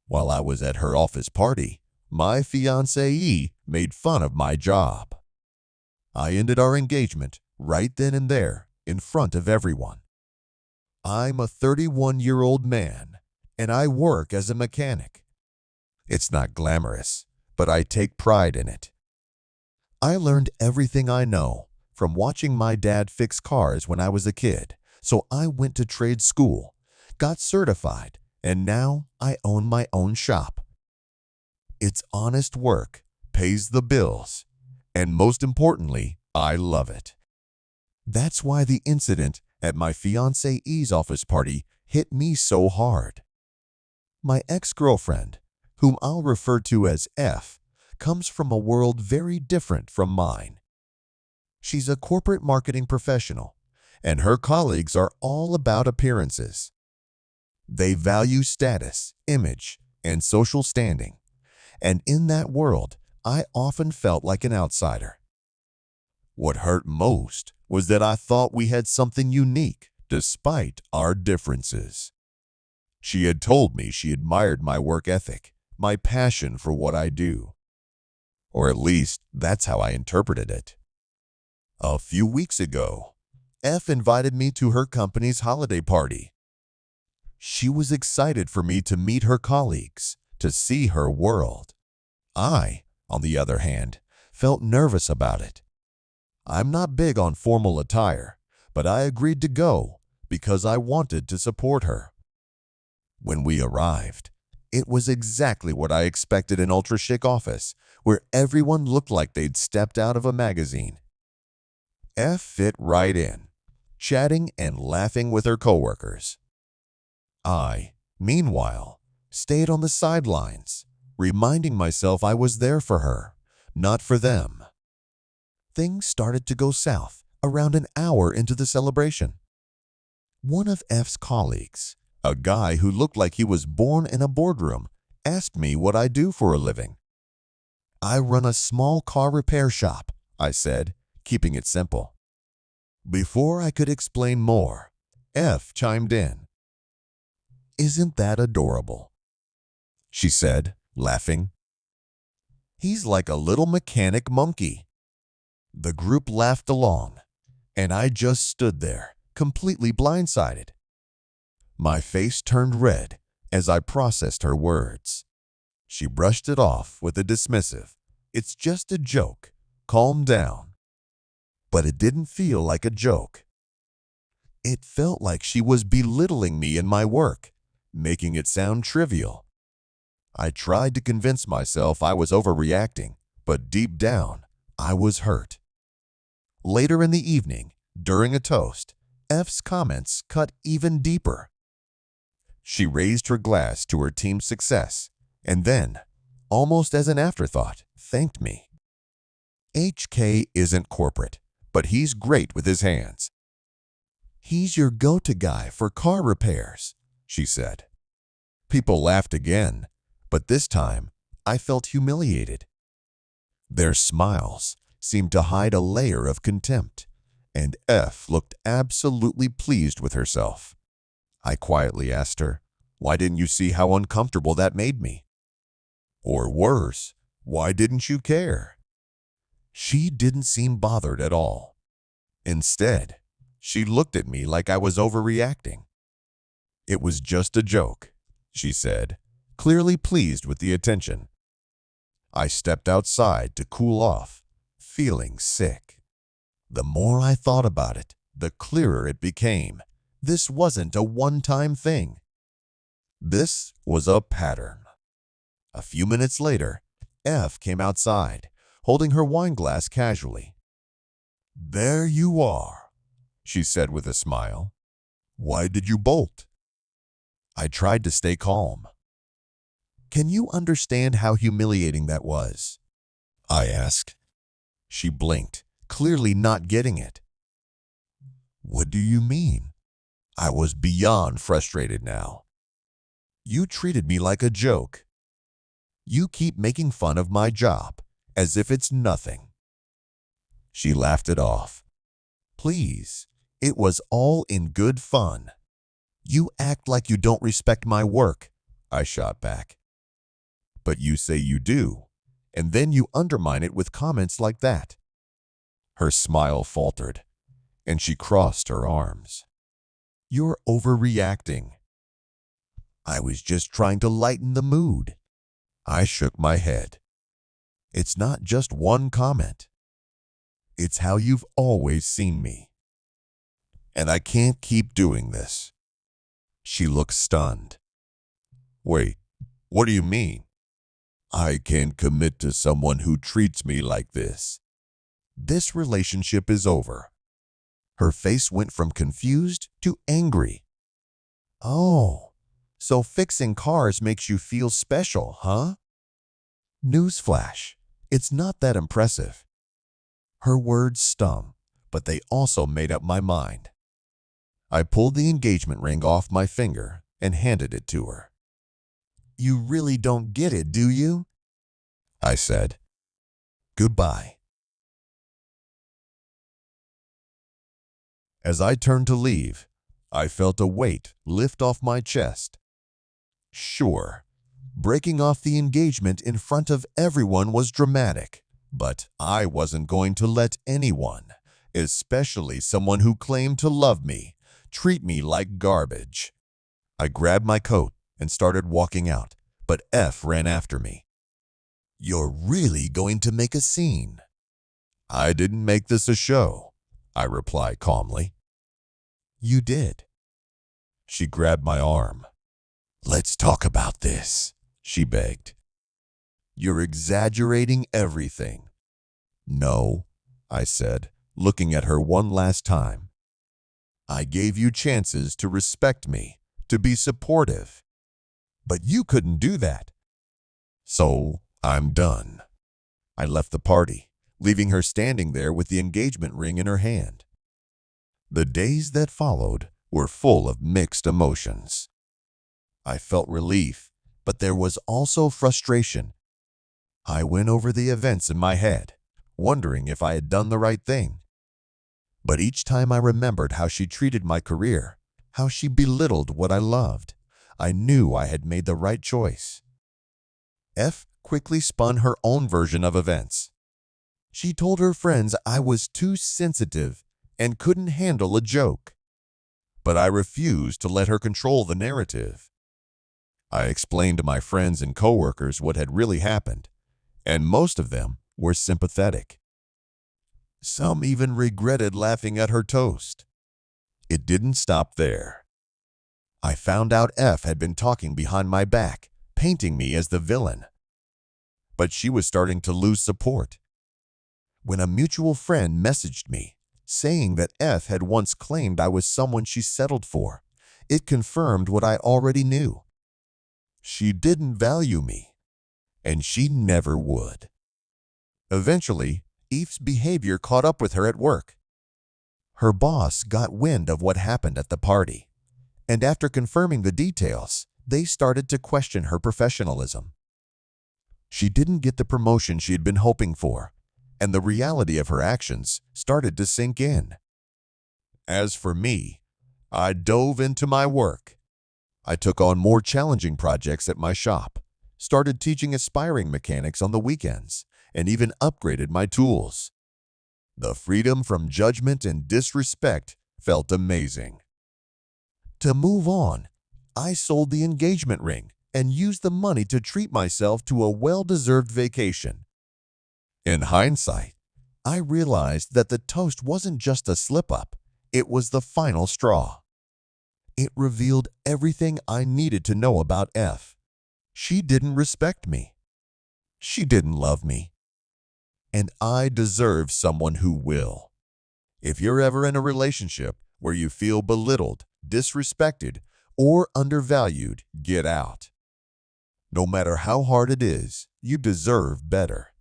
While I was at her office party, my fiancée made fun of my job. I ended our engagement right then and there in front of everyone. I'm a 31-year-old man, and I work as a mechanic. It's not glamorous, but I take pride in it. I learned everything I know from watching my dad fix cars when I was a kid, so I went to trade school, got certified, and now I own my own shop. It's honest work, pays the bills, and most importantly, I love it. That's why the incident at my fiancée's office party hit me so hard. My ex-girlfriend, whom I'll refer to as F, comes from a world very different from mine. She's a corporate marketing professional, and her colleagues are all about appearances. They value status, image, and social standing, and in that world, I often felt like an outsider. What hurt most was that I thought we had something unique despite our differences. She had told me she admired my work ethic, my passion for what I do. Or at least, that's how I interpreted it. A few weeks ago, F invited me to her company's holiday party. She was excited for me to meet her colleagues, to see her world. I, on the other hand, felt nervous about it. I'm not big on formal attire, but I agreed to go because I wanted to support her. When we arrived, it was exactly what I expected: an ultra-chic office where everyone looked like they'd stepped out of a magazine. F fit right in, chatting and laughing with her coworkers. I, meanwhile, stayed on the sidelines, reminding myself I was there for her, not for them. Things started to go south around an hour into the celebration. One of F's colleagues, a guy who looked like he was born in a boardroom, asked me what I do for a living. I run a small car repair shop, I said, keeping it simple. Before I could explain more, F chimed in. Isn't that adorable? She said, laughing. He's like a little mechanic monkey. The group laughed along, and I just stood there, completely blindsided. My face turned red as I processed her words. She brushed it off with a dismissive, "It's just a joke. Calm down." But it didn't feel like a joke. It felt like she was belittling me and my work, making it sound trivial. I tried to convince myself I was overreacting, but deep down, I was hurt. Later in the evening, during a toast, F's comments cut even deeper. She raised her glass to her team's success and then, almost as an afterthought, thanked me. HK isn't corporate, but he's great with his hands. He's your go-to guy for car repairs, she said. People laughed again, but this time I felt humiliated. Their smiles seemed to hide a layer of contempt, and F looked absolutely pleased with herself. I quietly asked her, "Why didn't you see how uncomfortable that made me?" Or worse, why didn't you care? She didn't seem bothered at all. Instead, she looked at me like I was overreacting. It was just a joke, she said, clearly pleased with the attention. I stepped outside to cool off, feeling sick. The more I thought about it, the clearer it became. This wasn't a one-time thing. This was a pattern. A few minutes later, F came outside, holding her wine glass casually. "There you are," she said with a smile. "Why did you bolt?" I tried to stay calm. "Can you understand how humiliating that was?" I asked. She blinked, clearly not getting it. "What do you mean?" I was beyond frustrated now. "You treated me like a joke. You keep making fun of my job, as if it's nothing." She laughed it off. "Please, it was all in good fun." "You act like you don't respect my work," I shot back. But you say you do, and then you undermine it with comments like that. Her smile faltered, and she crossed her arms. You're overreacting. I was just trying to lighten the mood. I shook my head. It's not just one comment. It's how you've always seen me. And I can't keep doing this. She looked stunned. Wait, what do you mean? I can't commit to someone who treats me like this. This relationship is over. Her face went from confused to angry. Oh, so fixing cars makes you feel special, huh? Newsflash, it's not that impressive. Her words stung, but they also made up my mind. I pulled the engagement ring off my finger and handed it to her. You really don't get it, do you? I said. Goodbye. As I turned to leave, I felt a weight lift off my chest. Sure, breaking off the engagement in front of everyone was dramatic, but I wasn't going to let anyone, especially someone who claimed to love me, treat me like garbage. I grabbed my coat and started walking out, but F ran after me. You're really going to make a scene. I didn't make this a show, I replied calmly. You did. She grabbed my arm. Let's talk about this, she begged. You're exaggerating everything. No, I said, looking at her one last time. I gave you chances to respect me, to be supportive. But you couldn't do that. So I'm done. I left the party, leaving her standing there with the engagement ring in her hand. The days that followed were full of mixed emotions. I felt relief, but there was also frustration. I went over the events in my head, wondering if I had done the right thing. But each time I remembered how she treated my career, how she belittled what I loved, I knew I had made the right choice. F quickly spun her own version of events. She told her friends I was too sensitive and couldn't handle a joke. But I refused to let her control the narrative. I explained to my friends and coworkers what had really happened, and most of them were sympathetic. Some even regretted laughing at her toast. It didn't stop there. I found out F had been talking behind my back, painting me as the villain. But she was starting to lose support. When a mutual friend messaged me, saying that F had once claimed I was someone she settled for, it confirmed what I already knew. She didn't value me, and she never would. Eventually, Eve's behavior caught up with her at work. Her boss got wind of what happened at the party, and after confirming the details, they started to question her professionalism. She didn't get the promotion she had been hoping for, and the reality of her actions started to sink in. As for me, I dove into my work. I took on more challenging projects at my shop, started teaching aspiring mechanics on the weekends, and even upgraded my tools. The freedom from judgment and disrespect felt amazing. To move on, I sold the engagement ring and used the money to treat myself to a well-deserved vacation. In hindsight, I realized that the toast wasn't just a slip-up, it was the final straw. It revealed everything I needed to know about F. She didn't respect me. She didn't love me. And I deserve someone who will. If you're ever in a relationship where you feel belittled, disrespected, or undervalued, get out. No matter how hard it is, you deserve better.